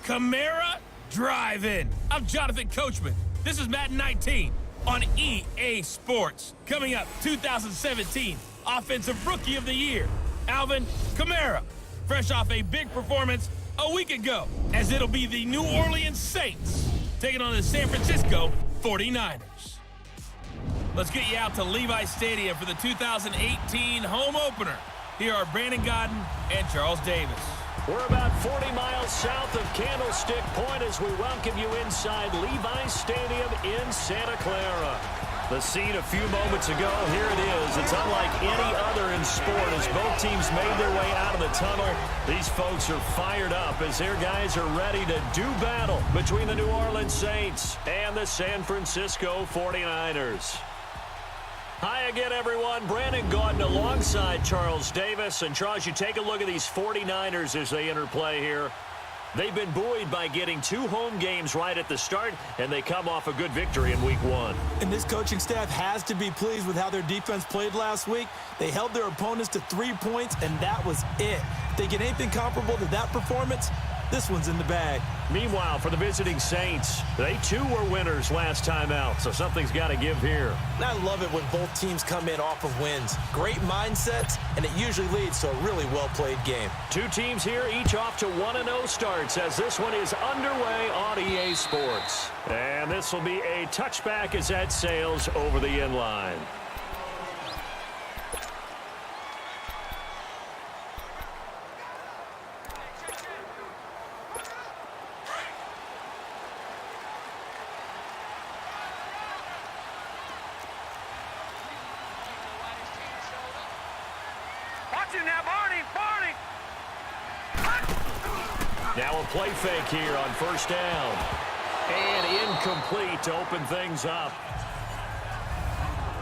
Camara Drive-In. I'm Jonathan Coachman. This is Madden 19 on EA Sports. Coming up, 2017 Offensive Rookie of the Year, Alvin Kamara, fresh off a big performance a week ago, as it'll be the New Orleans Saints taking on the San Francisco 49ers. Let's get you out to Levi Stadium for the 2018 home opener. Here are Brandon Godden and Charles Davis. We're about 40 miles south of Candlestick Point as we welcome you inside Levi Stadium in Santa Clara. The scene a few moments ago, here it is. It's unlike any other in sport as both teams made their way out of the tunnel. These folks are fired up as their guys are ready to do battle between the New Orleans Saints and the San Francisco 49ers. Hi again, everyone. Brandon Gaudin alongside Charles Davis. And, Charles, you take a look at these 49ers as they enter play here. They've been buoyed by getting 2 home games right at the start, and they come off a good victory in Week 1. And this coaching staff has to be pleased with how their defense played last week. They held their opponents to 3 points, and that was it. If they get anything comparable to that performance, this one's in the bag. Meanwhile, for the visiting Saints, they too were winners last time out, so something's got to give here. And I love it when both teams come in off of wins. Great mindsets, and it usually leads to a really well-played game. 2 teams here, each off to 1-0 starts as this one is underway on EA Sports. And this will be a touchback as that sails over the end line. Now a play fake here on first down. And incomplete to open things up.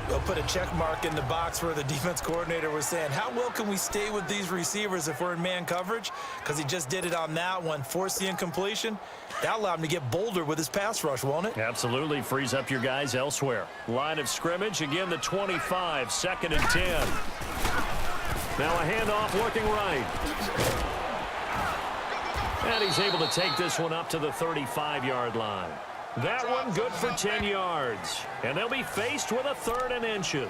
They'll put a check mark in the box where the defense coordinator was saying, how well can we stay with these receivers if we're in man coverage? Because he just did it on that one, forced the incompletion. That allowed him to get bolder with his pass rush, won't it? Absolutely. Frees up your guys elsewhere. Line of scrimmage, again the 25, 2nd and 10. Now a handoff looking right. And he's able to take this one up to the 35-yard line. That one good for 10 yards. And they'll be faced with a 3rd and inches.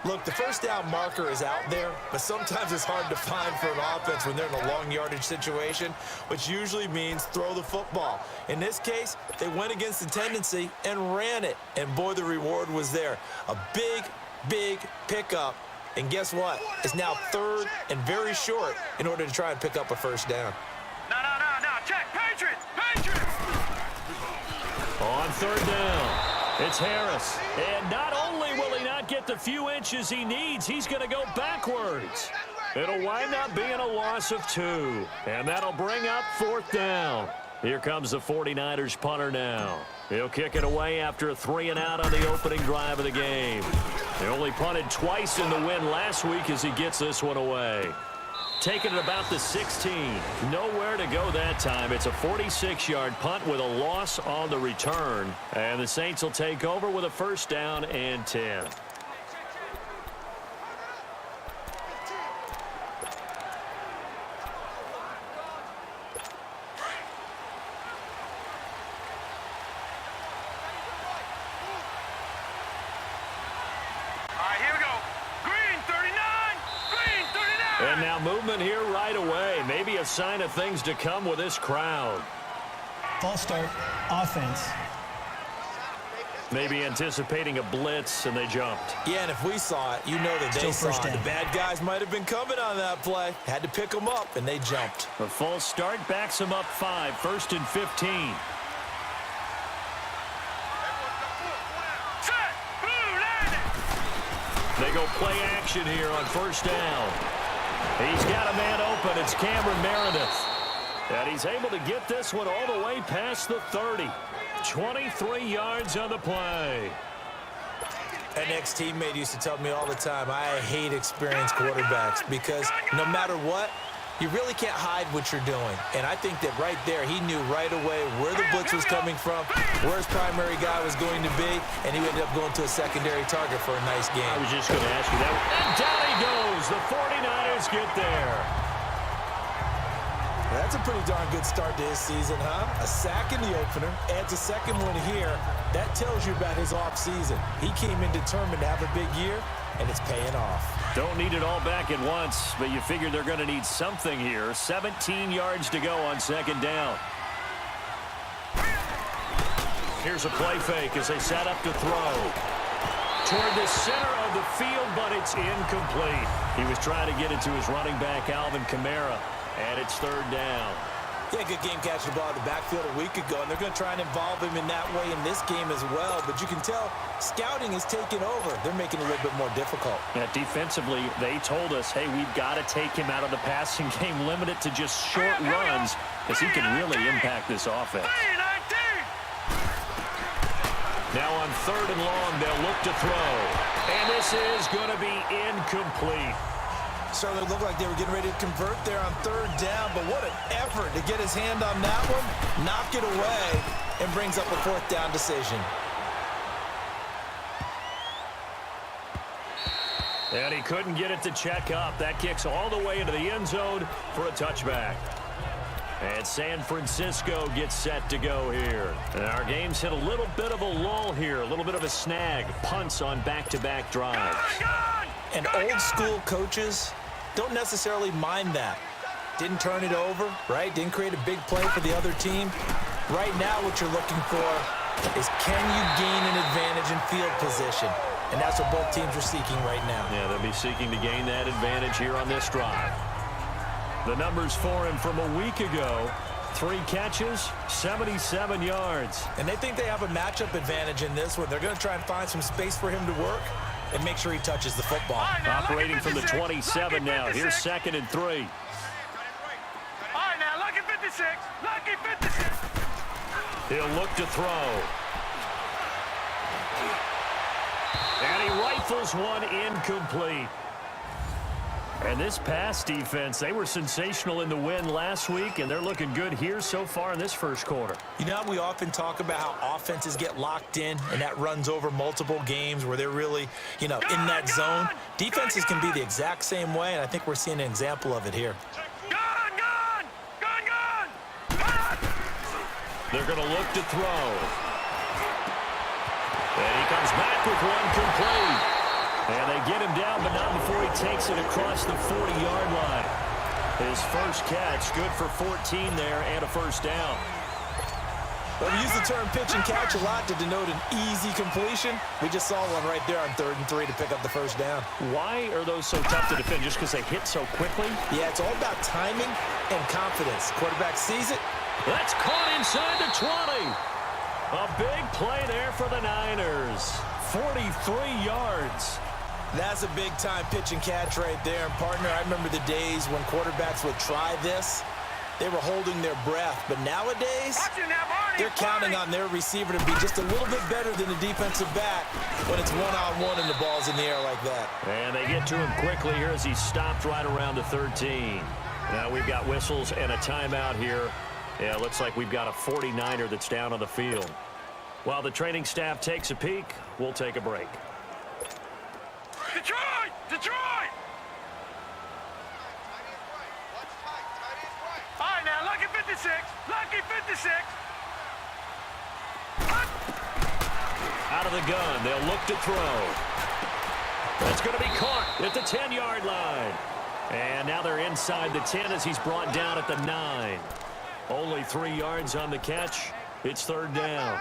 Look, the first down marker is out there, but sometimes it's hard to find for an offense when they're in a long yardage situation, which usually means throw the football. In this case, they went against the tendency and ran it. And boy, the reward was there. A big, big pickup. And guess what? It's now 3rd and very short in order to try and pick up a first down. No, check, Patriots! On 3rd down, it's Harris. And not only will he not get the few inches he needs, he's going to go backwards. It'll wind up being a loss of 2. And that'll bring up 4th down. Here comes the 49ers punter now. He'll kick it away after a 3-and-out on the opening drive of the game. They only punted twice in the win last week as he gets this one away. Taking it about the 16. Nowhere to go that time. It's a 46-yard punt with a loss on the return. And the Saints will take over with a 1st down and 10. And now movement here right away. Maybe a sign of things to come with this crowd. False start, offense. Maybe anticipating a blitz, and they jumped. Yeah, and if we saw it, you know that they saw it. The bad guys might have been coming on that play. Had to pick them up, and they jumped. A false start backs them up 5, 1st and 15. They go play action here on 1st down. He's got a man open. It's Cameron Meredith. And he's able to get this one all the way past the 30. 23 yards on the play. An ex-teammate used to tell me all the time, I hate experienced quarterbacks because no matter what, you really can't hide what you're doing. And I think that right there, he knew right away where the blitz was coming from, where his primary guy was going to be, and he ended up going to a secondary target for a nice game. I was just going to ask you that. And down he goes. The 49ers get there. That's a pretty darn good start to his season, huh? A sack in the opener, adds a second one here. That tells you about his offseason. He came in determined to have a big year, and it's paying off. Don't need it all back at once, but you figure they're going to need something here. 17 yards to go on second down. Here's a play fake as they set up to throw. Toward the center of the field, but it's incomplete. He was trying to get it to his running back, Alvin Kamara, and it's third down. Yeah, good game catching the ball in the backfield a week ago, and they're going to try and involve him in that way in this game as well. But you can tell scouting is taking over. They're making it a little bit more difficult. Yeah, defensively, they told us, hey, we've got to take him out of the passing game, limit it to just short runs, because he can really impact this offense. Now on third and long, they'll look to throw. And this is going to be incomplete. Certainly looked like they were getting ready to convert there on third down, but what an effort to get his hand on that one, knock it away, and brings up a fourth down decision. And he couldn't get it to check up. That kicks all the way into the end zone for a touchback. And San Francisco gets set to go here. And our game's hit a little bit of a lull here, a little bit of a snag. Punts on back-to-back drives. And old-school coaches don't necessarily mind that. Didn't turn it over, right? Didn't create a big play for the other team. Right now what you're looking for is can you gain an advantage in field position? And that's what both teams are seeking right now. Yeah, they'll be seeking to gain that advantage here on this drive. The numbers for him from a week ago, 3 catches, 77 yards. And they think they have a matchup advantage in this one. They're going to try and find some space for him to work and make sure he touches the football. Operating from the 27 now. Here's 2nd and 3. All right, now, lucky 56. Lucky 56. He'll look to throw. And he rifles one incomplete. And this pass defense, they were sensational in the win last week, and they're looking good here so far in this first quarter. You know, we often talk about how offenses get locked in, and that runs over multiple games where they're really, you know, in that zone. Defenses can be the exact same way, and I think we're seeing an example of it here. They're going to look to throw. And he comes back with one complete. And they get him down, but not before he takes it across the 40-yard line. His first catch, good for 14 there, and a first down. Well, we use the term pitch and catch a lot to denote an easy completion. We just saw one right there on 3rd and 3 to pick up the first down. Why are those so tough to defend? Just because they hit so quickly? Yeah, it's all about timing and confidence. Quarterback sees it. That's caught inside the 20. A big play there for the Niners. 43 yards. That's a big-time pitch and catch right there. And, partner, I remember the days when quarterbacks would try this. They were holding their breath. But nowadays, they're counting on their receiver to be just a little bit better than the defensive back when it's one-on-one and the ball's in the air like that. And they get to him quickly here as he stopped right around the 13. Now we've got whistles and a timeout here. Yeah, it looks like we've got a 49er that's down on the field. While the training staff takes a peek, we'll take a break. Detroit! Detroit! All right, now, lucky 56. Lucky 56. Out of the gun, they'll look to throw. That's going to be caught at the 10-yard line. And now they're inside the 10 as he's brought down at the 9. Only 3 yards on the catch. It's third down.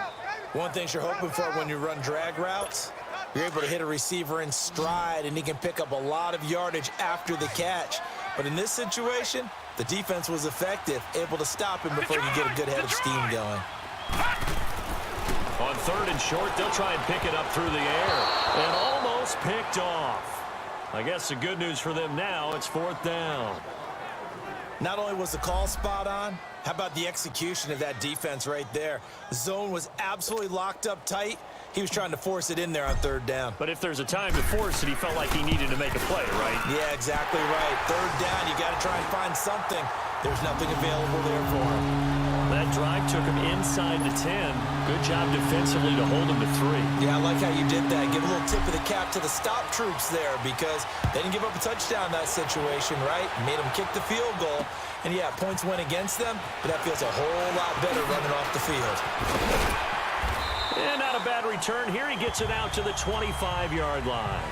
One thing you're hoping for when you run drag routes, you're able to hit a receiver in stride, and he can pick up a lot of yardage after the catch. But in this situation, the defense was effective, able to stop him before you get a good head of steam going. On 3rd and short, they'll try and pick it up through the air. And almost picked off. I guess the good news for them now, it's 4th down. Not only was the call spot on, how about the execution of that defense right there? The zone was absolutely locked up tight. He was trying to force it in there on 3rd down. But if there's a time to force it, he felt like he needed to make a play, right? Yeah, exactly right. 3rd down, you got to try and find something. There's nothing available there for him. That drive took him inside the 10. Good job defensively to hold him to 3. Yeah, I like how you did that. Give a little tip of the cap to the stop troops there because they didn't give up a touchdown in that situation, right? Made them kick the field goal. And, yeah, points went against them, but that feels a whole lot better running off the field. And not a bad return. Here he gets it out to the 25-yard line.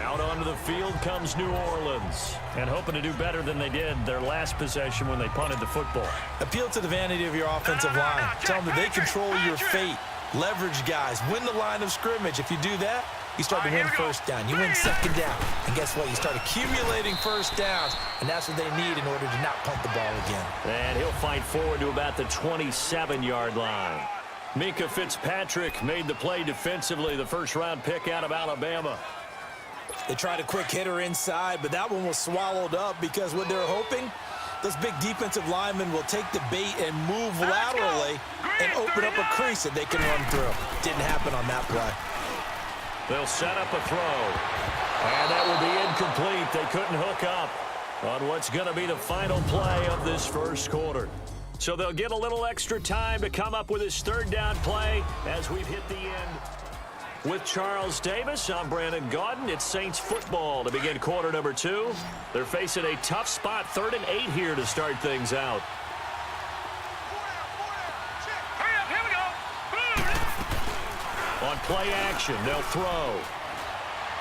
Out onto the field comes New Orleans. And hoping to do better than they did their last possession when they punted the football. Appeal to the vanity of your offensive line. Tell them that they control your fate. Leverage guys. Win the line of scrimmage. If you do that, you start to win first down. You win second down. And guess what? You start accumulating first downs. And that's what they need in order to not punt the ball again. And he'll fight forward to about the 27-yard line. Minkah Fitzpatrick made the play defensively, the first-round pick out of Alabama. They tried a quick hitter inside, but that one was swallowed up because what they're hoping, those big defensive linemen will take the bait and move laterally and open up a crease that they can run through. Didn't happen on that play. They'll set up a throw. And that will be incomplete. They couldn't hook up on what's going to be the final play of this first quarter. So they'll get a little extra time to come up with his third down play as we've hit the end. With Charles Davis, I'm Brandon Gaudin. It's Saints football to begin quarter number 2. They're facing a tough spot, 3rd and 8 here to start things out. Here we go. On play action, they'll throw.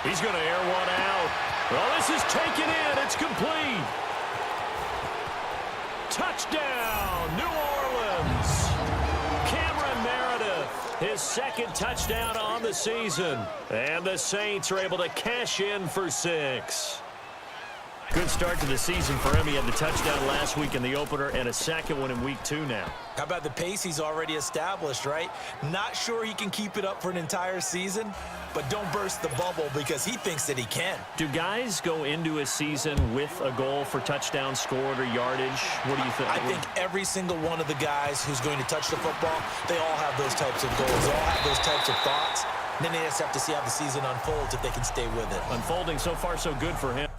He's going to air one out. Well, this is taken in. It's complete. Touchdown, New Orleans. Cameron Meredith, his second touchdown on the season. And the Saints are able to cash in for 6. Good start to the season for him. He had the touchdown last week in the opener and a second one in week 2 now. How about the pace he's already established, right? Not sure he can keep it up for an entire season, but don't burst the bubble because he thinks that he can. Do guys go into a season with a goal for touchdown scored or yardage? What do you think? I think every single one of the guys who's going to touch the football, they all have those types of goals. They all have those types of thoughts. And then they just have to see how the season unfolds if they can stay with it. Unfolding so far so good for him.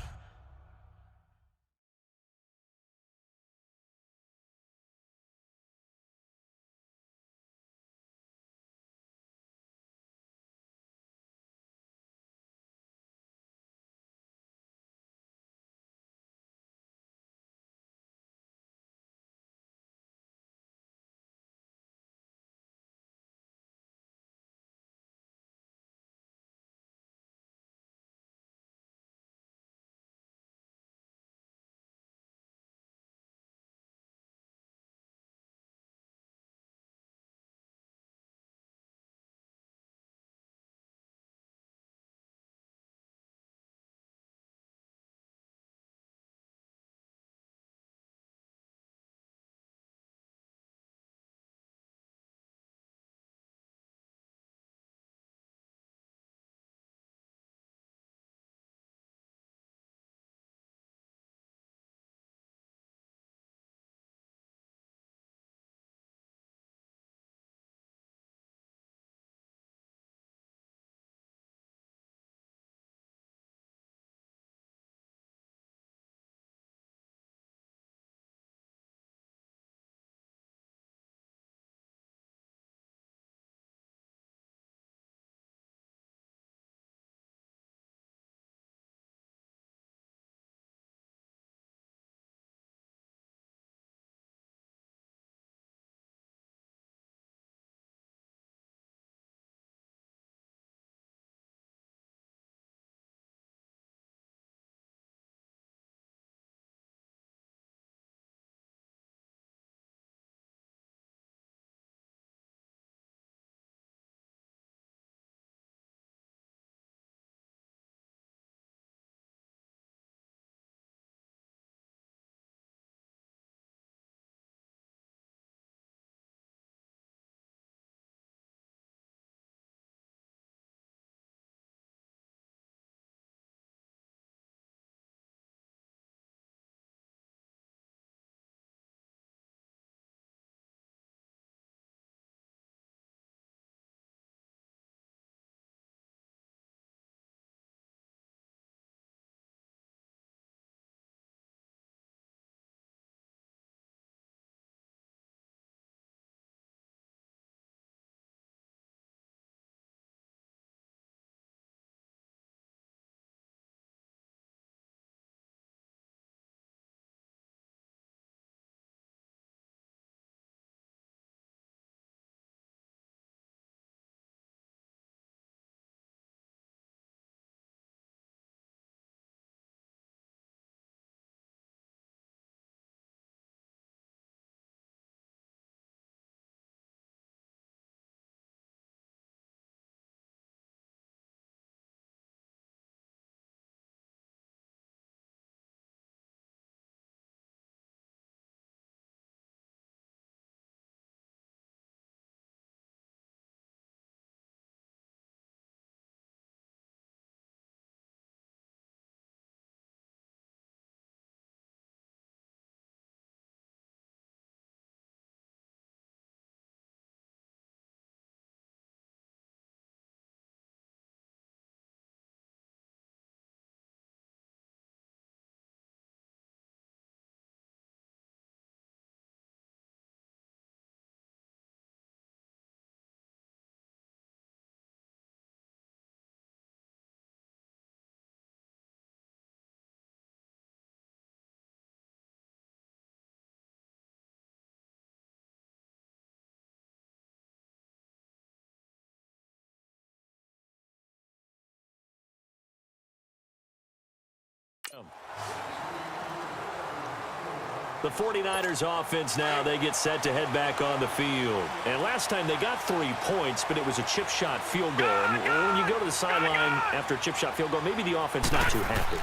The 49ers offense now, they get set to head back on the field. And last time they got 3 points, but it was a chip shot field goal. And when you go to the sideline after a chip shot field goal, maybe the offense not too happy.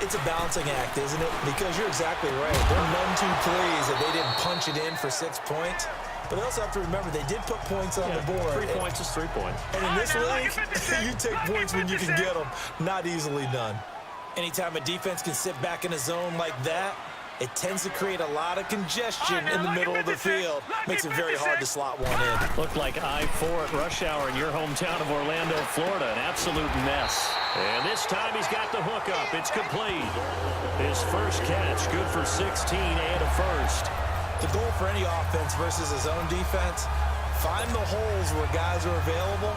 It's a balancing act, isn't it? Because you're exactly right. They're none too pleased that they didn't punch it in for 6 points. But they also have to remember they did put points on the board. 3 points is 3 points. And in this league, you take points when you can get them. Not easily done. Anytime a defense can sit back in a zone like that, it tends to create a lot of congestion in the middle of the field. Makes it very hard to slot one in. Looked like I-4 at rush hour in your hometown of Orlando, Florida. An absolute mess. And this time he's got the hook up. It's complete. His first catch, good for 16 and a first. The goal for any offense versus his own defense, find the holes where guys are available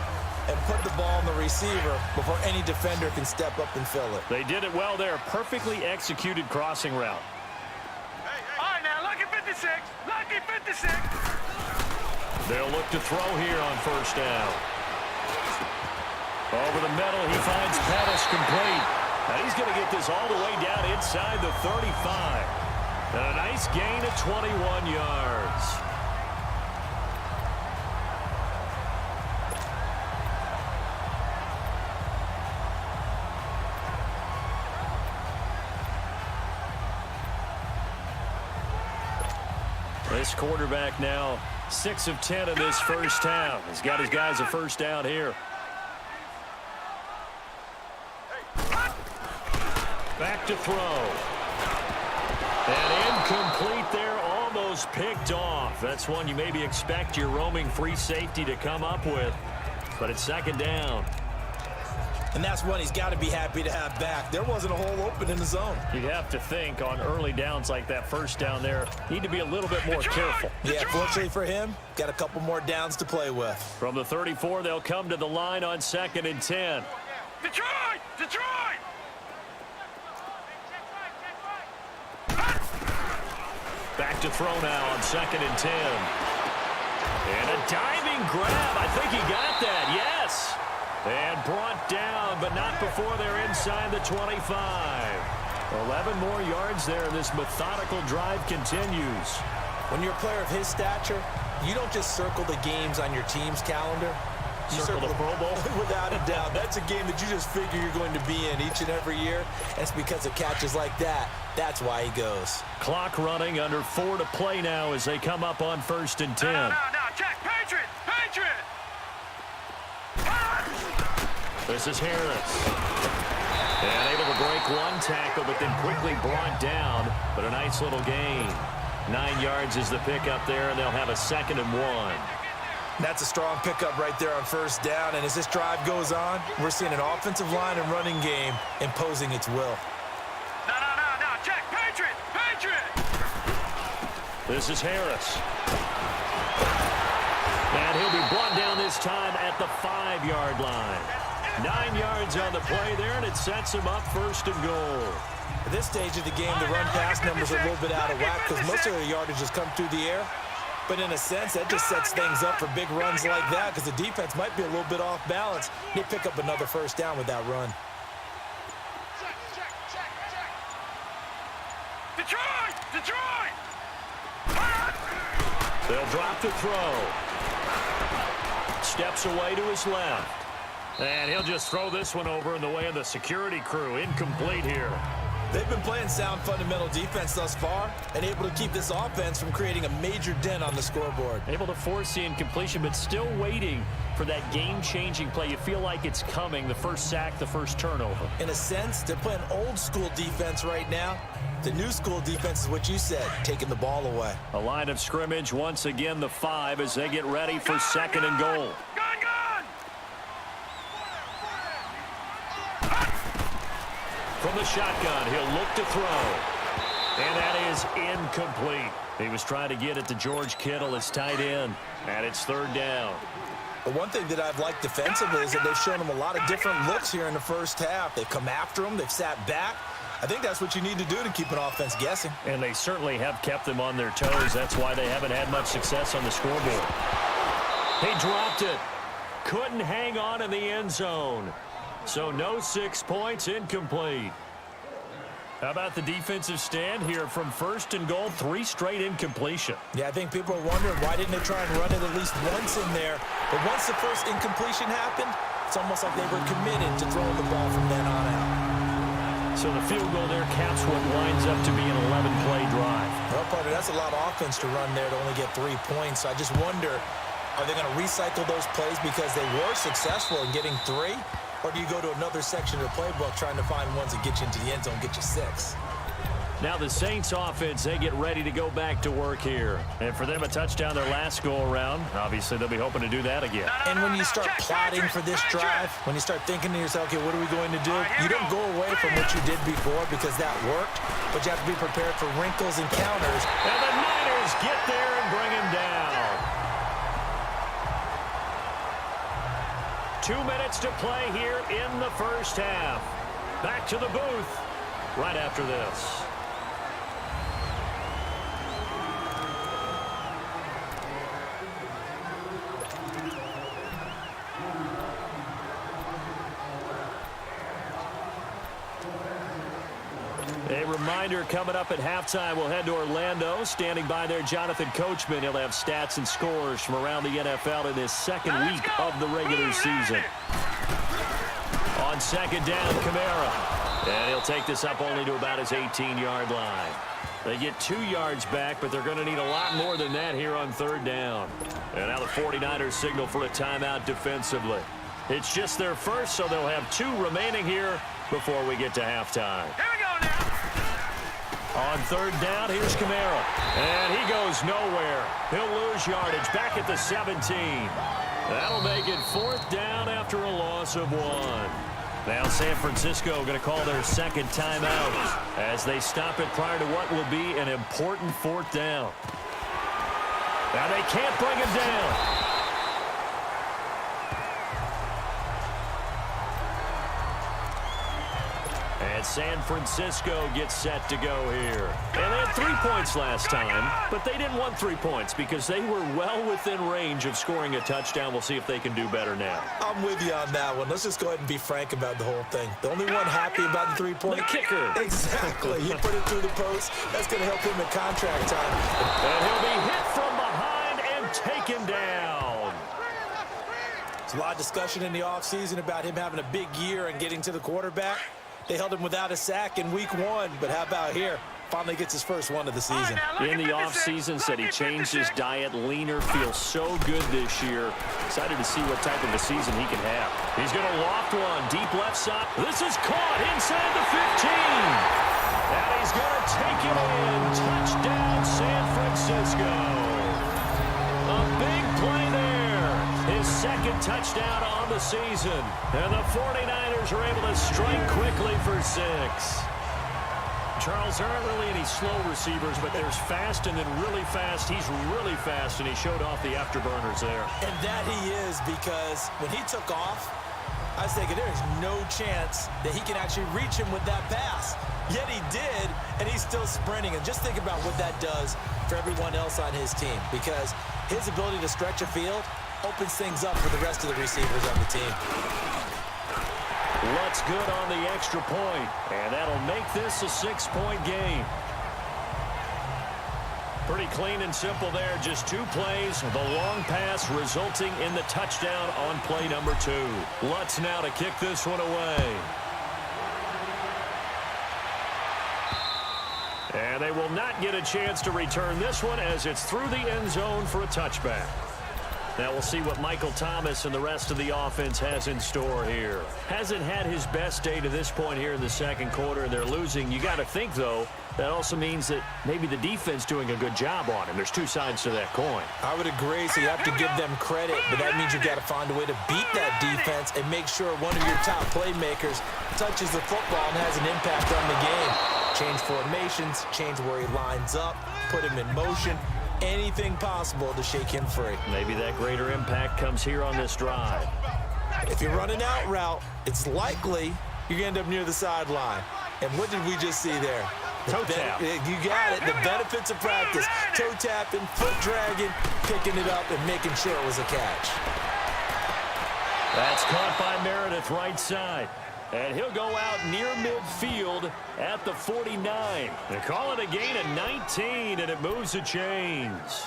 and put the ball on the receiver before any defender can step up and fill it. They did it well there. Perfectly executed crossing route. All right, now, lucky 56. Lucky 56. They'll look to throw here on first down. Over the middle, he finds Pettis complete. And he's going to get this all the way down inside the 35. And a nice gain of 21 yards. This quarterback now 6 of 10 in this first half. He's got his guys a first down here. Back to throw. And incomplete there, almost picked off. That's one you maybe expect your roaming free safety to come up with. But it's second down. And that's one he's got to be happy to have back. There wasn't a hole open in the zone. You'd have to think on early downs like that first down there, need to be a little bit more careful. Yeah, fortunately for him, got a couple more downs to play with. From the 34, they'll come to the line on 2nd and 10. Detroit! Detroit! Back to throw now on 2nd and 10. And a diving grab. I think he got that. Yes. And brought down, but not before they're inside the 25. 11 more yards there. This methodical drive continues. When you're a player of his stature, you don't just circle the games on your team's calendar. You Circle the Pro Bowl? Without a doubt. That's a game that you just figure you're going to be in each and every year. And it's because of catches like that. That's why he goes. Clock running, under 4 to play now as they come up on 1st and 10. No, check. Patriot! Patriot! This is Harris. And able to break one tackle, but then quickly brought down. But a nice little gain. 9 yards is the pickup there, and they'll have a 2nd and 1. That's a strong pickup right there on first down. And as this drive goes on, we're seeing an offensive line and running game imposing its will. No, check. Patriot! Patriot! This is Harris. And he'll be brought down this time at the 5-yard line. 9 yards on the play there, and it sets him up 1st and goal. At this stage of the game, the run-pass numbers are a little bit out of whack because most of the yardage has come through the air. But in a sense, that just sets things up for big runs like that because the defense might be a little bit off balance. They pick up another first down with that run. Detroit! Detroit! They'll drop the throw. Steps away to his left. And he'll just throw this one over in the way of the security crew. Incomplete here. They've been playing sound fundamental defense thus far and able to keep this offense from creating a major dent on the scoreboard. Able to force the incompletion, but still waiting for that game-changing play. You feel like it's coming, the first sack, the first turnover. In a sense, they're playing old-school defense right now. The new school defense is what you said, taking the ball away. A line of scrimmage, once again the 5 as they get ready for 2nd and goal. From the shotgun, he'll look to throw. And that is incomplete. He was trying to get it to George Kittle, his tight end. And it's 3rd down. The one thing that I've liked defensively is that they've shown him a lot of different looks here in the first half. They've come after him. They've sat back. I think that's what you need to do to keep an offense guessing. And they certainly have kept them on their toes. That's why they haven't had much success on the scoreboard. He dropped it. Couldn't hang on in the end zone. So no 6 points, incomplete. How about the defensive stand here from 1st and goal, 3 straight incompletion? Yeah, I think people are wondering why didn't they try and run it at least once in there. But once the first incompletion happened, it's almost like they were committed to throwing the ball from then on out. So the field goal there caps what winds up to be an 11-play drive. Well, partner, that's a lot of offense to run there to only get 3 points. So I just wonder, are they going to recycle those plays because they were successful in getting 3? Or do you go to another section of the playbook trying to find ones that get you into the end zone, get you 6? Now the Saints offense, they get ready to go back to work here. And for them, a touchdown their last go-around. Obviously, they'll be hoping to do that again. And when you start plotting for this drive, when you start thinking to yourself, okay, what are we going to do? You don't go away from what you did before because that worked, but you have to be prepared for wrinkles and counters. And the Niners get there and bring him down. 2 minutes to play here in the first half. Back to the booth right after this. A reminder coming up at halftime, we'll head to Orlando. Standing by there, Jonathan Coachman. He'll have stats and scores from around the NFL in his second week of the regular season. On 2nd down, Kamara. And he'll take this up only to about his 18-yard line. They get 2 yards back, but they're going to need a lot more than that here on 3rd down. And now the 49ers signal for a timeout defensively. It's just their first, so they'll have 2 remaining here before we get to halftime. Here we go now. On 3rd down, here's Kamara. And he goes nowhere. He'll lose yardage back at the 17. That'll make it 4th down after a loss of 1. Now San Francisco going to call their 2nd timeout as they stop it prior to what will be an important 4th down. Now they can't bring him down. And San Francisco gets set to go here. And they had 3 points last time, but they didn't want 3 points because they were well within range of scoring a touchdown. We'll see if they can do better now. I'm with you on that one. Let's just go ahead and be frank about the whole thing. The only one happy about the 3-point. The kicker. Exactly. He put it through the post. That's going to help him in contract time. And he'll be hit from behind and taken down. There's a lot of discussion in the offseason about him having a big year and getting to the quarterback. They held him without a sack in week 1, but how about here? Finally gets his first one of the season. In the offseason, said he changed his diet, leaner, feels so good this year. Excited to see what type of a season he can have. He's going to loft one, deep left side. This is caught inside the 15. And he's going to take it in. Touchdown, San Francisco. A big play there. His 2nd touchdown on the season. And the 49ers are able to strike quickly for 6. Charles, there aren't really any slow receivers, but there's fast and then really fast. He's really fast, and he showed off the afterburners there. And that he is, because when he took off, I was thinking there's no chance that he can actually reach him with that pass. Yet he did, and he's still sprinting. And just think about what that does for everyone else on his team, because his ability to stretch a field opens things up for the rest of the receivers on the team. Looks good on the extra point, and that'll make this a 6-point game. Pretty clean and simple there. Just 2 plays. The long pass resulting in the touchdown on play number 2. Lutz now to kick this one away. And they will not get a chance to return this one as it's through the end zone for a touchback. Now we'll see what Michael Thomas and the rest of the offense has in store here. Hasn't had his best day to this point here in the 2nd quarter. They're losing. You got to think, though, that also means that maybe the defense doing a good job on him. There's 2 sides to that coin. I would agree, so you have to give them credit, but that means you've got to find a way to beat that defense and make sure one of your top playmakers touches the football and has an impact on the game. Change formations, change where he lines up, put him in motion. Anything possible to shake him free. Maybe that greater impact comes here on this drive. If you're running out route, it's likely you're going to end up near the sideline. And what did we just see there? Toe tap. You got it. The benefits of practice. Toe tapping, foot dragging, picking it up, and making sure it was a catch. That's caught by Meredith right side. And he'll go out near midfield at the 49. They call it a gain of 19, and it moves the chains.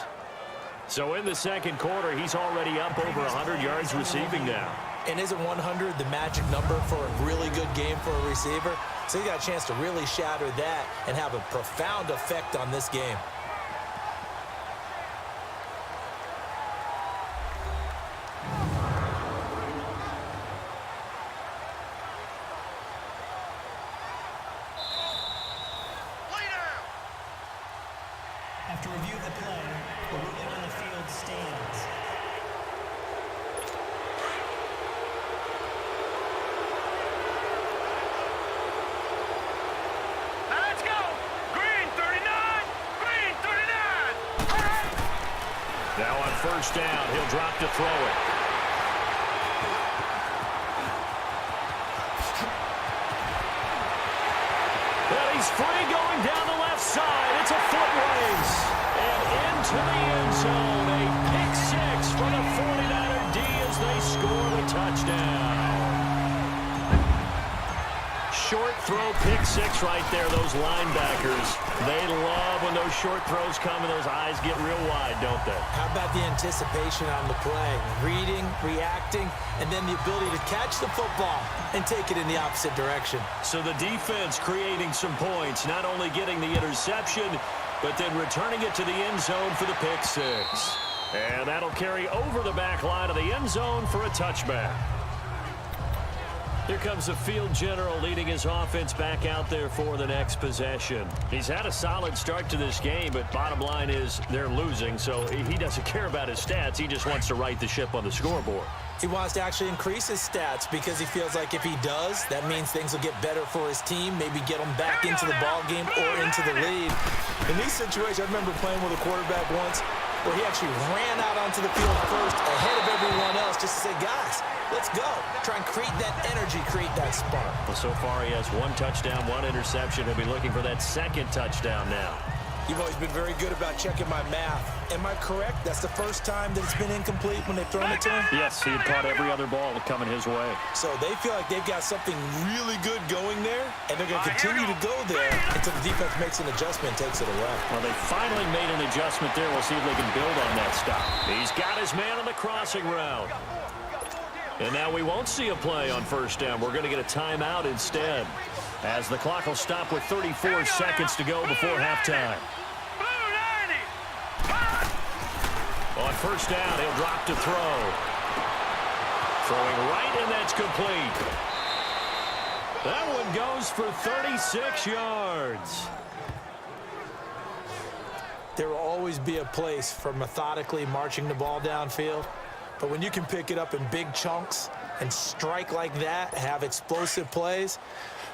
So in the second quarter, he's already up over 100 yards receiving now. And isn't 100 the magic number for a really good game for a receiver? So he got a chance to really shatter that and have a profound effect on this game. After review of the play, the ruling on the field stands. Now let's go. Green 39. Green 39. Now on first down, he'll drop to throw it. Well, he's free going down the left side. It's a foot race. And into the end zone. A pick six for the 49er D as they score the touchdown. Short throw pick six right there, those linebackers. They love when those short throws come and those eyes get real wide, don't they? How about the anticipation on the play? Reading, reacting, and then the ability to catch the football and take it in the opposite direction. So the defense creating some points, not only getting the interception, but then returning it to the end zone for the pick six. And that'll carry over the back line of the end zone for a touchback. Here comes the field general leading his offense back out there for the next possession. He's had a solid start to this game, but bottom line is they're losing, so he doesn't care about his stats. He just wants to right the ship on the scoreboard. He wants to actually increase his stats because he feels like if he does, that means things will get better for his team, maybe get them back into the ball game or into the lead. In these situations, I remember playing with a quarterback once where he actually ran out onto the field first ahead of everyone else just to say, guys, let's go. Try and create that energy, create that spark. Well, so far he has one touchdown, one interception. He'll be looking for that second touchdown now. You've always been very good about checking my math. Am I correct? That's the first time that it's been incomplete when they've thrown it to him? Yes, he had caught every other ball coming his way. So they feel like they've got something really good going there, and they're going to continue to go there until the defense makes an adjustment and takes it away. Well, they finally made an adjustment there. We'll see if they can build on that stop. He's got his man on the crossing route. And now we won't see a play on first down. We're going to get a timeout instead, as the clock will stop with 34 seconds to go before halftime. On first down, he'll drop to throw. Throwing right, and that's complete. That one goes for 36 yards. There will always be a place for methodically marching the ball downfield. But when you can pick it up in big chunks and strike like that, have explosive plays,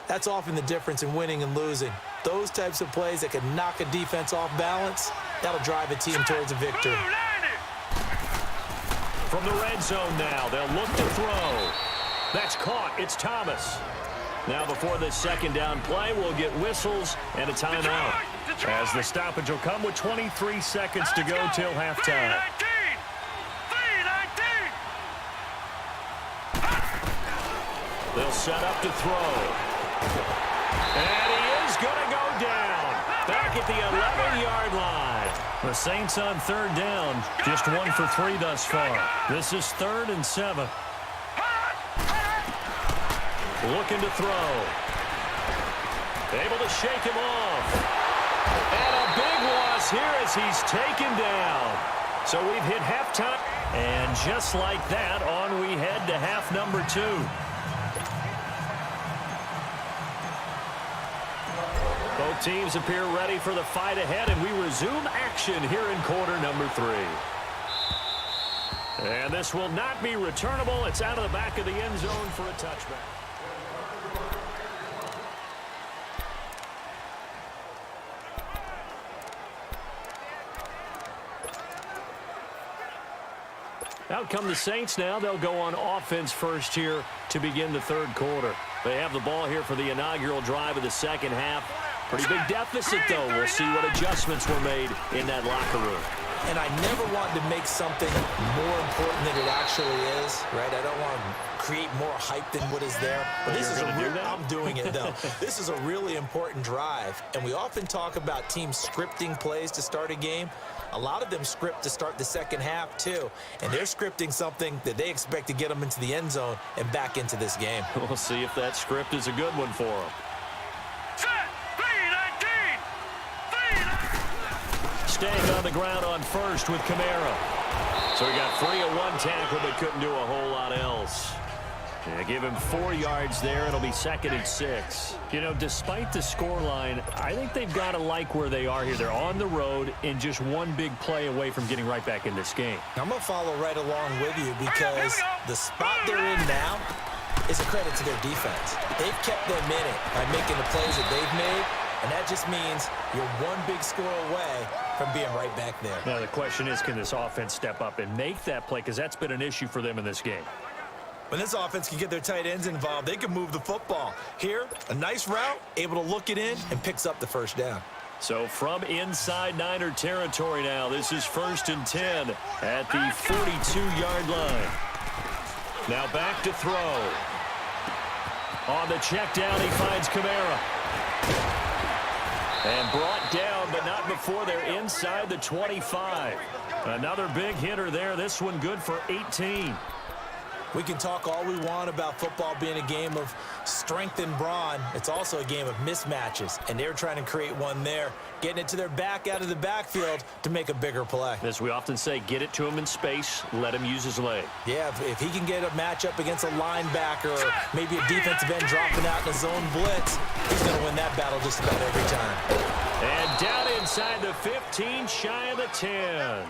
that's often the difference in winning and losing. Those types of plays that can knock a defense off balance, that'll drive a team towards a victory. From the red zone now, they'll look to throw. That's caught. It's Thomas. Now before this second down play, we'll get whistles and a timeout, as the stoppage will come with 23 seconds to go till halftime. They'll set up to throw. And he is going to go down. Back at the 11-yard line. The Saints on third down. Just 1 for 3 thus far. This is 3rd and 7. Looking to throw. Able to shake him off. And a big loss here as he's taken down. So we've hit halftime. And just like that, on we head to half number 2. Both teams appear ready for the fight ahead, and we resume action here in quarter number 3. And this will not be returnable. It's out of the back of the end zone for a touchback. Out come the Saints now. They'll go on offense first here to begin the third quarter. They have the ball here for the inaugural drive of the second half. Pretty big deficit, though. We'll see what adjustments were made in that locker room. And I never want to make something more important than it actually is, right? I don't want to create more hype than what is there. But this is I'm doing it, though. This is a really important drive. And we often talk about teams scripting plays to start a game. A lot of them script to start the second half, too. And they're scripting something that they expect to get them into the end zone and back into this game. We'll see if that script is a good one for them. Staying on the ground on first with Kamara. So he got free of one tackle but couldn't do a whole lot else. Yeah, give him 4 yards there. It'll be 2nd and 6. You know, despite the scoreline, I think they've got to like where they are here. They're on the road and just one big play away from getting right back in this game. I'm going to follow right along with you because the spot they're in now is a credit to their defense. They've kept them in it by making the plays that they've made, and that just means you're one big score away from being right back there. Now, the question is, can this offense step up and make that play? Because that's been an issue for them in this game. When this offense can get their tight ends involved, they can move the football. Here, a nice route, able to look it in, and picks up the first down. So from inside Niner territory now, this is 1st and 10 at the 42-yard line. Now back to throw. On the check down, he finds Kamara. And brought down, but not before they're inside the 25. Another big hitter there. This one good for 18. We can talk all we want about football being a game of strength and brawn. It's also a game of mismatches, and they're trying to create one there, getting it to their back out of the backfield to make a bigger play. As we often say, get it to him in space, let him use his leg. Yeah, if he can get a matchup against a linebacker or maybe a defensive end dropping out in a zone blitz, he's going to win that battle just about every time. And down inside the 15, shy of the 10.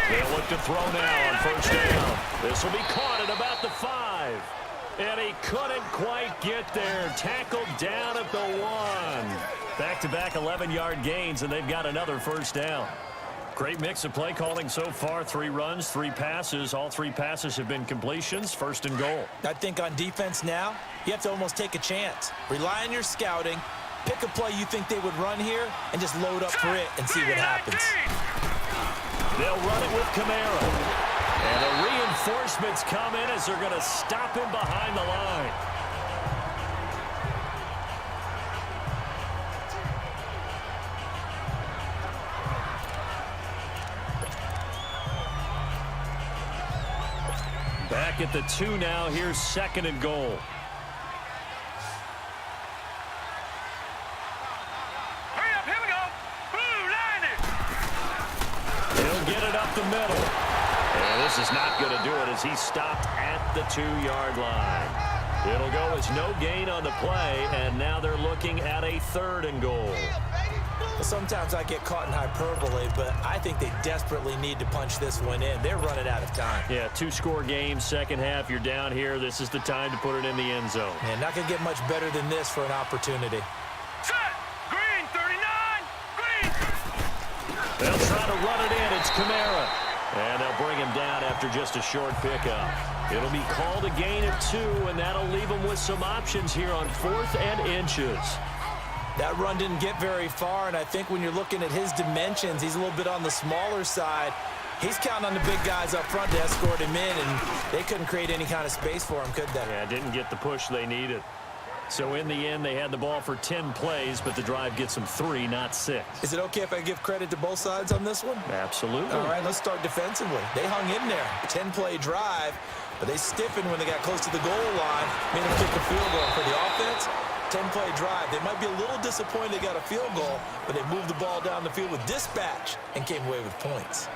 They'll look to throw now on first down. This will be caught at about the 5. And he couldn't quite get there. Tackled down at the 1. Back-to-back 11-yard gains, and they've got another first down. Great mix of play calling so far. 3 runs, 3 passes. All 3 passes have been completions. 1st and goal. I think on defense now, you have to almost take a chance. Rely on your scouting. Pick a play you think they would run here and just load up for it and see what happens. They'll run it with Kamara. And the reinforcements come in as they're going to stop him behind the line. Back at the 2 now. Here's 2nd and goal. The middle. And this is not going to do it as he stopped at the 2-yard line. It'll go as no gain on the play, and now they're looking at a 3rd and goal. Sometimes I get caught in hyperbole, but I think they desperately need to punch this one in. They're running out of time. Yeah, 2-score game, second half. You're down here. This is the time to put it in the end zone. Man, not going to get much better than this for an opportunity. Set! Green, 39! Green! They'll try to run it in. It's Kamara. And they'll bring him down after just a short pickup. It'll be called a gain of 2, and that'll leave them with some options here on 4th and inches. That run didn't get very far, and I think when you're looking at his dimensions, he's a little bit on the smaller side. He's counting on the big guys up front to escort him in, and they couldn't create any kind of space for him, could they? Yeah, didn't get the push they needed. So in the end, they had the ball for 10 plays, but the drive gets them 3, not 6. Is it okay if I give credit to both sides on this one? Absolutely. All right, let's start defensively. They hung in there. 10-play drive, but they stiffened when they got close to the goal line, made them kick a field goal. For the offense, 10-play drive. They might be a little disappointed they got a field goal, but they moved the ball down the field with dispatch and came away with points.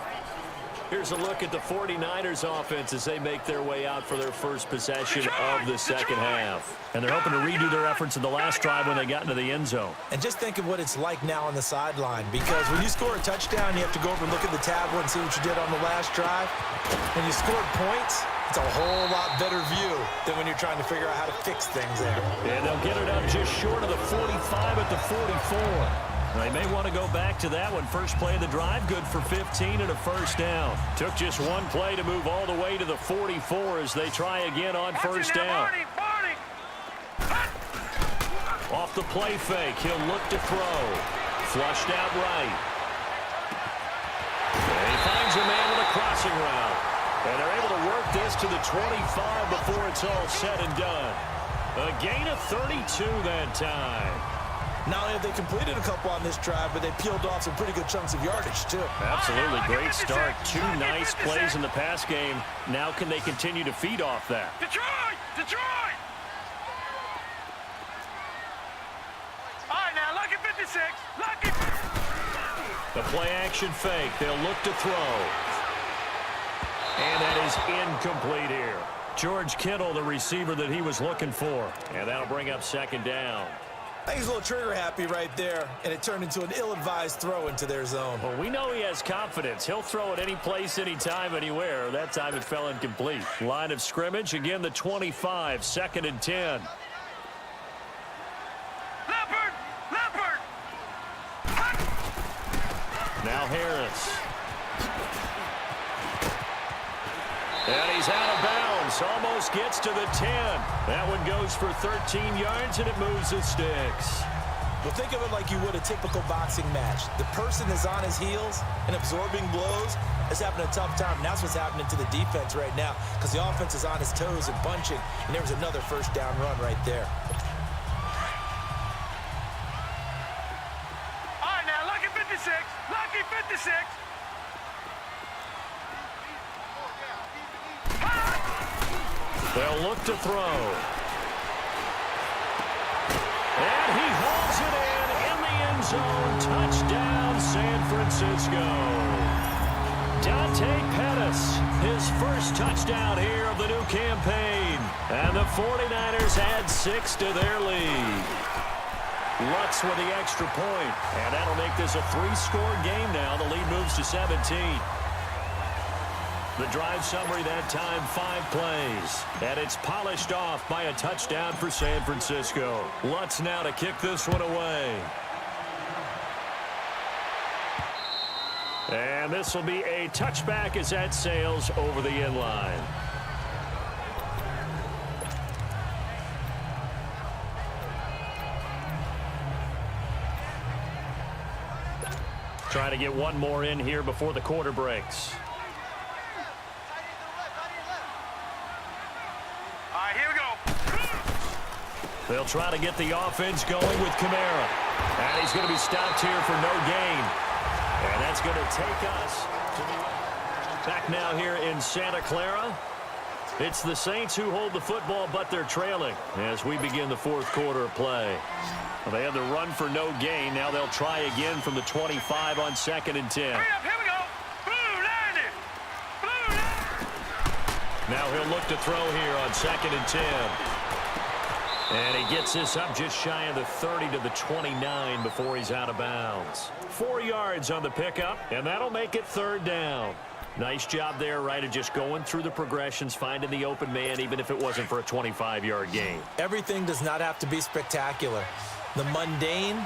Here's a look at the 49ers offense as they make their way out for their first possession of the second half. And they're hoping to redo their efforts in the last drive when they got into the end zone. And just think of what it's like now on the sideline, because when you score a touchdown, you have to go over and look at the tablet and see what you did on the last drive. When you scored points, it's a whole lot better view than when you're trying to figure out how to fix things there. And they'll get it up just short of the 45 at the 44. They may want to go back to that one. First play of the drive, good for 15 and a first down. Took just one play to move all the way to the 44 as they try again on first down. Off the play fake, he'll look to throw. Flushed out right. And he finds a man with a crossing route. And they're able to work this to the 25 before it's all said and done. A gain of 32 that time. Not only have they completed a couple on this drive, but they peeled off some pretty good chunks of yardage, too. Absolutely. Great start. Two nice plays in the pass game. Now can they continue to feed off that? Detroit! Detroit! All right, now, lucky 56. Lucky. The play action fake. They'll look to throw. And that is incomplete here. George Kittle, the receiver that he was looking for. And that'll bring up second down. I think he's a little trigger happy right there, and it turned into an ill-advised throw into their zone. Well, we know he has confidence. He'll throw it any place, anytime, anywhere. That time it fell incomplete. Line of scrimmage, again the 25, 2nd and 10. Leopard! Leopard! Now Harris. And he's out of bounds. Almost gets to the 10. That one goes for 13 yards, and it moves the sticks. Well, think of it like you would a typical boxing match. The person is on his heels and absorbing blows is having a tough time. And that's what's happening to the defense right now, because the offense is on his toes and punching, and there was another first down run right there. All right, now, lucky 56. Lucky 56. They'll look to throw. And he hauls it in the end zone. Touchdown, San Francisco. Dante Pettis, his first touchdown here of the new campaign. And the 49ers add 6 to their lead. Lutz with the extra point. And that'll make this a 3-score game now. The lead moves to 17. The drive summary that time, 5 plays. And it's polished off by a touchdown for San Francisco. Lutz now to kick this one away. And this will be a touchback as that sails over the end line. Trying to get one more in here before the quarter breaks. They'll try to get the offense going with Kamara. And he's going to be stopped here for no gain. And that's going to take us to the back now here in Santa Clara. It's the Saints who hold the football, but they're trailing as we begin the 4th quarter of play. Well, they had the run for no gain. Now they'll try again from the 25 on 2nd and 10. Hurry up, here we go. Blue landed. Blue landed. Now he'll look to throw here on 2nd and 10. And he gets this up just shy of the 30 to the 29 before he's out of bounds. 4 yards on the pickup, and that'll make it 3rd down. Nice job there, right, of just going through the progressions, finding the open man, even if it wasn't for a 25-yard gain. Everything does not have to be spectacular. The mundane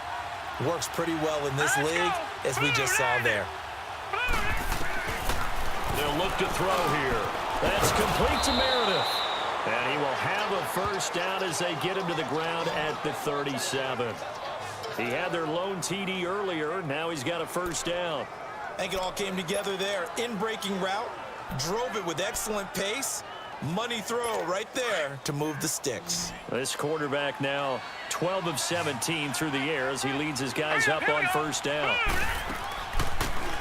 works pretty well in this league, as we just saw there. They'll look to throw here. That's complete to Meredith. And he will have a first down as they get him to the ground at the 37. He had their lone TD earlier. Now he's got a first down. I think it all came together there. In-breaking route, drove it with excellent pace. Money throw right there to move the sticks. This quarterback now 12 of 17 through the air as he leads his guys up on first down.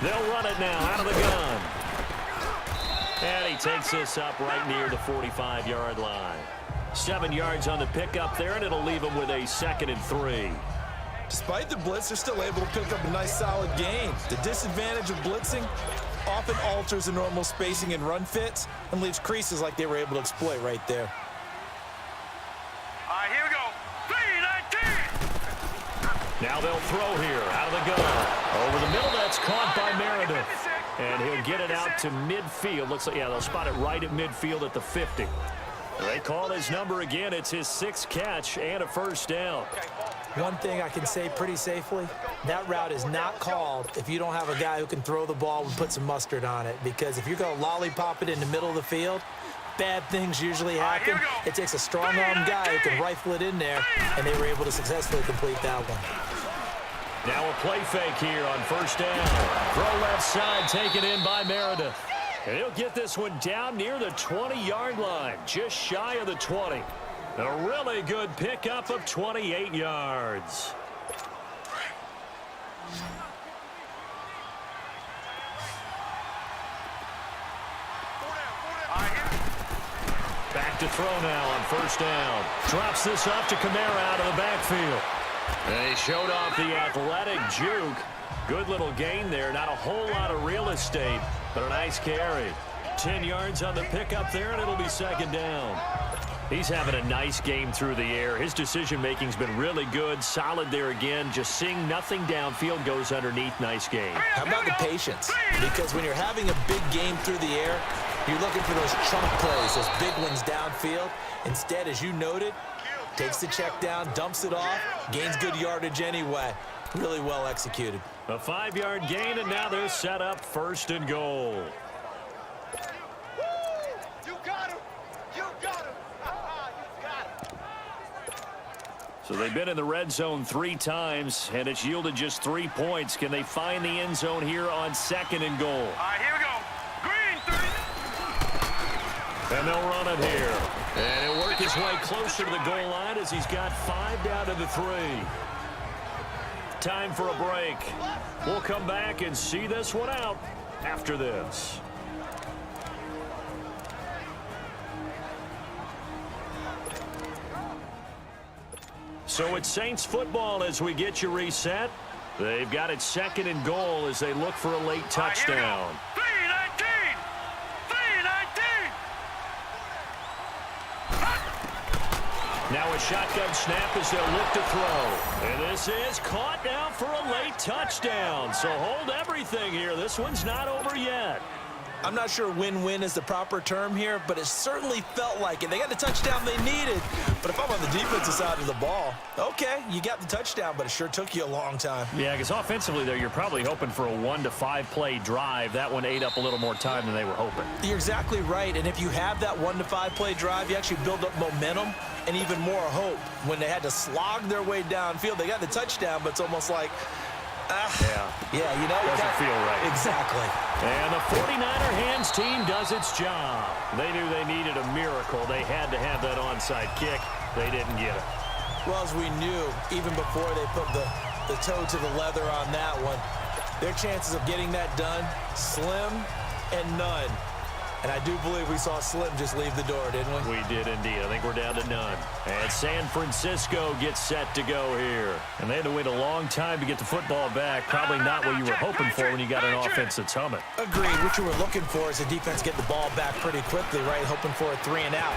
They'll run it now out of the gun. And he takes this up right near the 45-yard line. 7 yards on the pickup there, and it'll leave him with a 2nd and 3. Despite the blitz, they're still able to pick up a nice solid gain. The disadvantage of blitzing, often alters the normal spacing and run fits and leaves creases like they were able to exploit right there. All right, here we go. 3-19. Now they'll throw here, out of the gun. Over the middle, that's caught by Meredith. And he'll get it out to midfield. Looks like, yeah, they'll spot it right at midfield at the 50. They call his number again. It's his 6th catch and a first down. One thing I can say pretty safely, that route is not called if you don't have a guy who can throw the ball and put some mustard on it. Because if you're going to lollipop it in the middle of the field, bad things usually happen. It takes a strong-armed guy who can rifle it in there, and they were able to successfully complete that one. Now a play fake here on first down. Throw left side, taken in by Meredith. And he'll get this one down near the 20-yard line, just shy of the 20. A really good pickup of 28 yards. Back to throw now on first down. Drops this off to Kamara out of the backfield. They showed off the athletic juke. Good little gain there. Not a whole lot of real estate, but a nice carry. 10 yards on the pickup there, and it'll be second down. He's having a nice game through the air. His decision-making's been really good. Solid there again. Just seeing nothing downfield goes underneath. Nice game. How about the patience? Because when you're having a big game through the air, you're looking for those chunk plays, those big ones downfield. Instead, as you noted, takes the check down, dumps it off, gains good yardage anyway. Really well executed. A 5-yard gain, and now they're set up first and goal. You got him. You got him. You got him. So they've been in the red zone 3 times, and it's yielded just 3 points. Can they find the end zone here on second and goal? All right, here we go. Green 3. And they'll run it here. And he'll work his way closer to the goal line as he's got 5 down to the 3. Time for a break. We'll come back and see this one out after this. So it's Saints football as we get you reset. They've got it second and goal as they look for a late touchdown. 3-19. 3-19. Now a shotgun snap as they'll look to throw. And this is caught now for a late touchdown. So hold everything here. This one's not over yet. I'm not sure win-win is the proper term here, but it certainly felt like it. They got the touchdown they needed, but if I'm on the defensive side of the ball, okay, you got the touchdown, but it sure took you a long time. Yeah, because offensively there, you're probably hoping for a 1 to 5 play drive. That one ate up a little more time than they were hoping. You're exactly right, and if you have that 1 to 5 play drive, you actually build up momentum and even more hope. When they had to slog their way downfield, they got the touchdown, but it's almost like, yeah, you know, doesn't feel right. Exactly. And the 49er hands team does its job. They knew they needed a miracle. They had to have that onside kick. They didn't get it. Well, as we knew, even before they put the toe to the leather on that one, their chances of getting that done, slim and none. And I do believe we saw Slim just leave the door, didn't we? We did indeed. I think we're down to none. And San Francisco gets set to go here. And they had to wait a long time to get the football back. Probably not what you were hoping for when you got an offense that's humming. Agreed. What you were looking for is the defense get the ball back pretty quickly, right? Hoping for a 3 and out.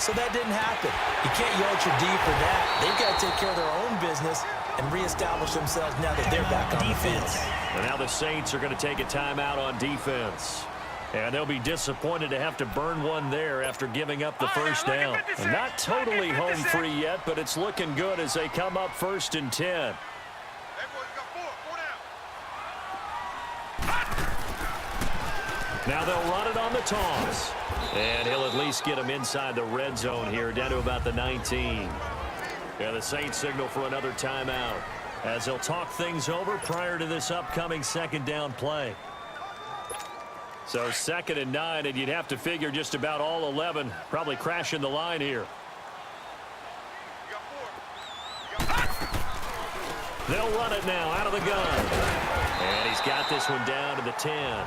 So that didn't happen. You can't yell at your D for that. They've got to take care of their own business and reestablish themselves now that they're back on the field. And now the Saints are going to take a timeout on defense. And they'll be disappointed to have to burn one there after giving up the first down. And not totally home free yet, but it's looking good as they come up 1st and 10. Now they'll run it on the toss. And he'll at least get them inside the red zone here, down to about the 19. Yeah, the Saints signal for another timeout as they'll talk things over prior to this upcoming second down play. So 2nd and 9, and you'd have to figure just about all 11 probably crashing the line here. They'll run it now out of the gun. And he's got this one down to the 10.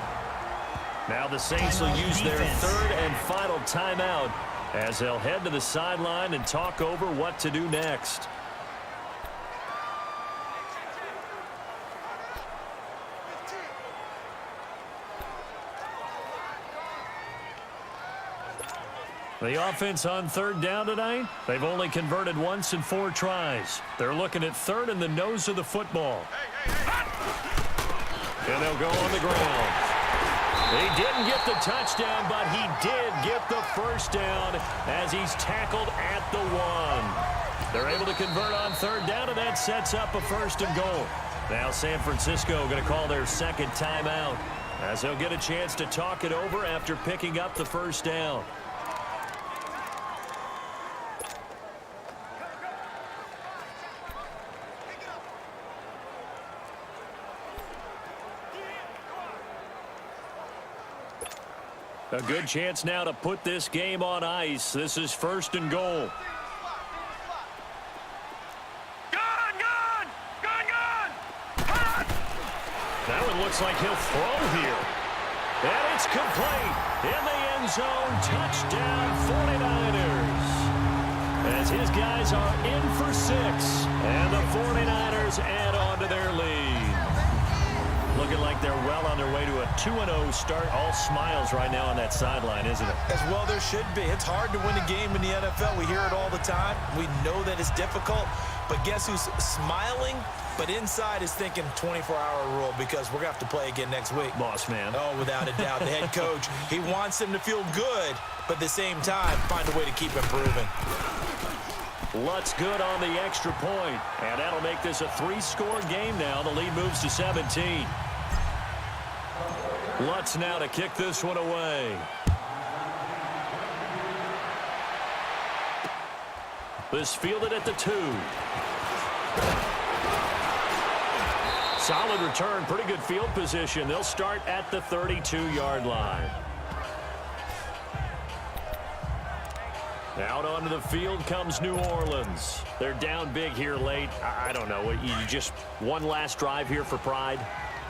Now the Saints will use their 3rd and final timeout as they'll head to the sideline and talk over what to do next. The offense on third down tonight, they've only converted once in 4 tries. They're looking at third in the nose of the football. And they'll go on the ground. He didn't get the touchdown, but he did get the first down as he's tackled at the 1. They're able to convert on third down, and that sets up a 1st and goal. Now San Francisco going to call their second timeout as they'll get a chance to talk it over after picking up the first down. A good chance now to put this game on ice. This is 1st and goal. That one looks like he'll throw here. And it's complete. In the end zone, touchdown 49ers. As his guys are in for 6. And the 49ers add on to their lead. Looking like they're well on their way to a 2-0 start. All smiles right now on that sideline, isn't it? As well there should be. It's hard to win a game in the NFL. We hear it all the time. We know that it's difficult. But guess who's smiling? But inside is thinking 24-hour rule because we're going to have to play again next week. Boss man. Oh, without a doubt. The head coach, he wants them to feel good, but at the same time, find a way to keep improving. Lutz good on the extra point, and that'll make this a 3-score game now. The lead moves to 17. Lutz now to kick this one away. This fielded at the 2. Solid return, pretty good field position. They'll start at the 32-yard line. Out onto the field comes New Orleans. They're down big here late. I don't know. You just one last drive here for pride?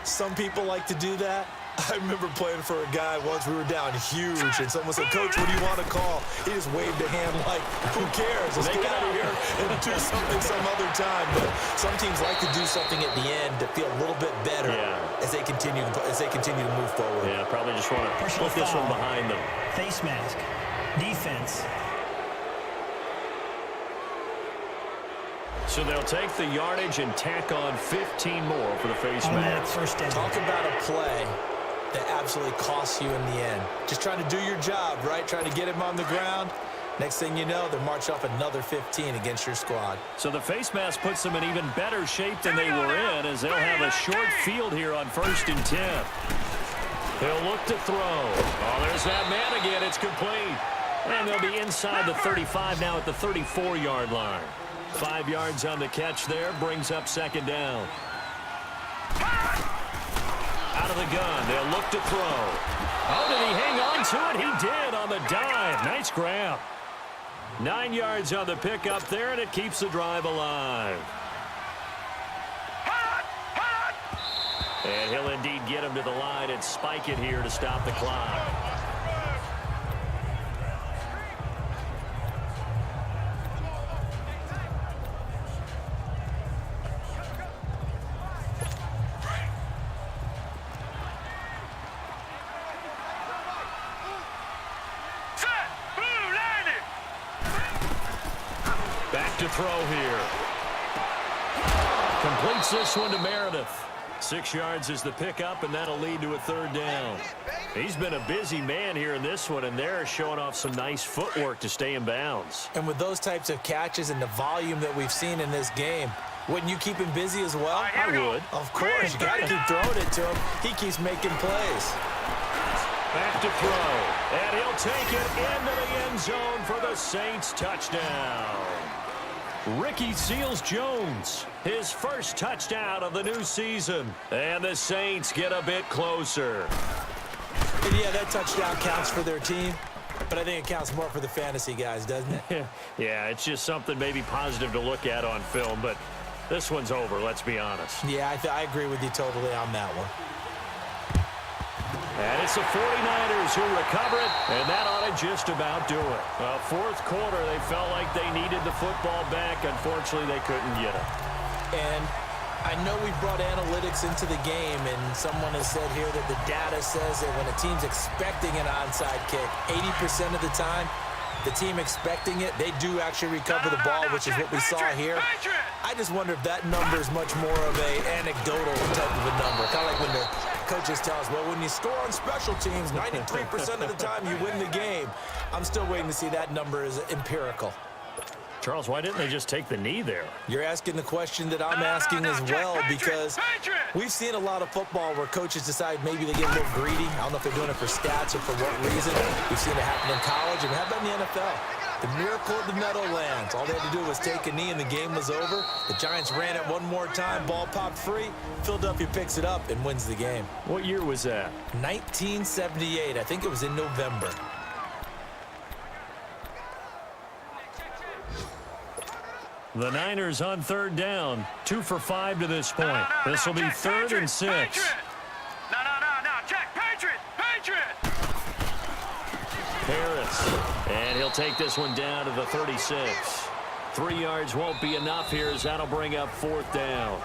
Some people like to do that. I remember playing for a guy once. We were down huge, and someone said, "Coach, what do you want to call?" He just waved a hand like, "Who cares? Let's get out of here and do something some other time." But some teams like to do something at the end to feel a little bit better as they continue to move forward. Yeah, probably just want to put this one behind them. Face mask. Defense. So they'll take the yardage and tack on 15 more for the face mask. Talk about a play that absolutely costs you in the end. Just trying to do your job, right? Trying to get him on the ground. Next thing you know, they're marching off another 15 against your squad. So the face mask puts them in even better shape than they were in as they'll have a short field here on 1st and 10. They'll look to throw. Oh, there's that man again. It's complete. And they'll be inside the 35 now at the 34-yard line. 5 yards on the catch there, brings up 2nd down. Out of the gun, they'll look to throw. Oh, did he hang on to it? He did on the dive. Nice grab. 9 yards on the pickup there, and it keeps the drive alive. And he'll indeed get him to the line and spike it here to stop the clock. To throw here. Completes this one to Meredith. 6 yards is the pickup, and that'll lead to a 3rd down. He's been a busy man here in this one, and they're showing off some nice footwork to stay in bounds. And with those types of catches and the volume that we've seen in this game, wouldn't you keep him busy as well? I would. Of course. You got to keep throwing it to him. He keeps making plays. Back to throw. And he'll take it into the end zone for the Saints touchdown. Ricky Seals-Jones, his first touchdown of the new season. And the Saints get a bit closer. And yeah, that touchdown counts for their team, but I think it counts more for the fantasy guys, doesn't it? Yeah, it's just something maybe positive to look at on film, but this one's over, let's be honest. Yeah, I agree with you totally on that one. And it's the 49ers who recover it, and that ought to just about do it. Fourth quarter, they felt like they needed the football back. Unfortunately, they couldn't get it. And I know we brought analytics into the game, and someone has said here that the data says that when a team's expecting an onside kick, 80% of the time, The team expecting it, they do actually recover the ball, which is what we saw here. I just wonder if that number is much more of a anecdotal type of a number. Kind of like when the coaches tell us, well, when you score on special teams, 93% of the time you win the game. I'm still waiting to see that number is empirical. Charles, why didn't they just take the knee there? You're asking the question that I'm asking as well, because we've seen a lot of football where coaches decide maybe they get a little greedy. I don't know if they're doing it for stats or for what reason. We've seen it happen in college, and how about in the NFL? The miracle of the Meadowlands. All they had to do was take a knee, and the game was over. The Giants ran it one more time. Ball popped free. Philadelphia picks it up and wins the game. What year was that? 1978. I think it was in November. The Niners on third down. 2 for 5 to this point. This will be third and 6. No. Check. Patriot. Harris. And he'll take this one down to the 36. 3 yards won't be enough here, as that'll bring up fourth down.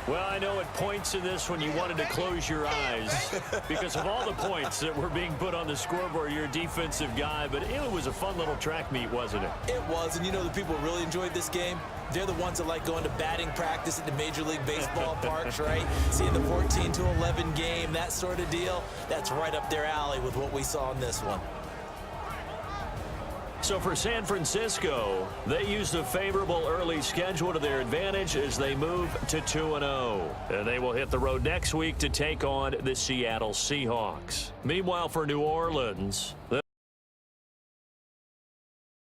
Well, I know at points in this one you wanted to close your eyes because of all the points that were being put on the scoreboard. You're a defensive guy, but it was a fun little track meet, wasn't it? It was, and you know the people who really enjoyed this game? They're the ones that like going to batting practice at the Major League Baseball parks, right? Seeing the 14-11 game, that sort of deal, that's right up their alley with what we saw in this one. So for San Francisco, they used a favorable early schedule to their advantage as they move to 2-0. And they will hit the road next week to take on the Seattle Seahawks. Meanwhile, for New Orleans,